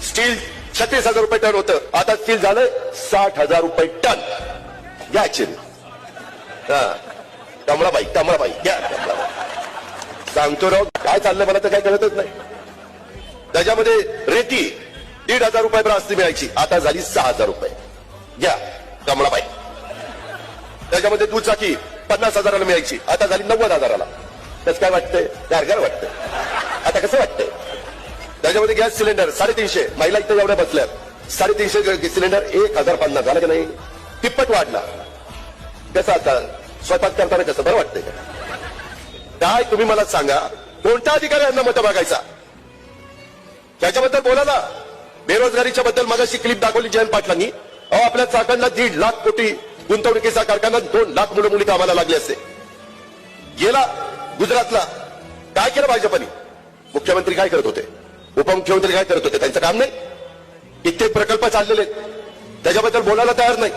Steel 36,000 रुपये ton होतं, आता स्टील झालंय 60,000 रुपये टन. घ्यायचे कमळाबाई घ्या. सांगतो राव काय चाललंय मला तर काय कळतच नाही. त्याच्यामध्ये रेती 1,500 रुपये ब्रास्ती मिळायची, आता झाली 6,000 रुपये. घ्या कमळाबाई. त्याच्यामध्ये दुचाकी 50,000ला मिळायची, आता झाली 90,000ला. कसं काय वाटतंय? गारगार वाटतंय. आता कसं वाटतंय? त्याच्यामध्ये गॅस सिलेंडर 350, महिला इथे एवढ्या बसल्यात. 350 सिलेंडर 1,050 झालं की नाही? तिप्पट वाढला. कसं आता स्वयंपाक करताना कसं बरं वाटतंय का? काय तुम्ही मला सांगा, कोणत्या अधिकाऱ्यांना मतं मागायचा? त्याच्याबद्दल बोला ना. बेरोजगारीच्या बद्दल मगाशी क्लिप दाखवली जयंत पाटलांनी. आपल्या चाकणला 1.5 लाख कोटी गुंतवणुकीचा कारखाना, 2 लाख मुलं मुली कामाला लागले असते. गेला गुजरातला, काय केलं भाजपने? मुख्यमंत्री काय करत होते? उपमुख्यमंत्री काय करत होते? त्यांचं काम नाही. कित्येक प्रकल्प चाललेले, त्याच्याबद्दल बोलायला तयार नाही.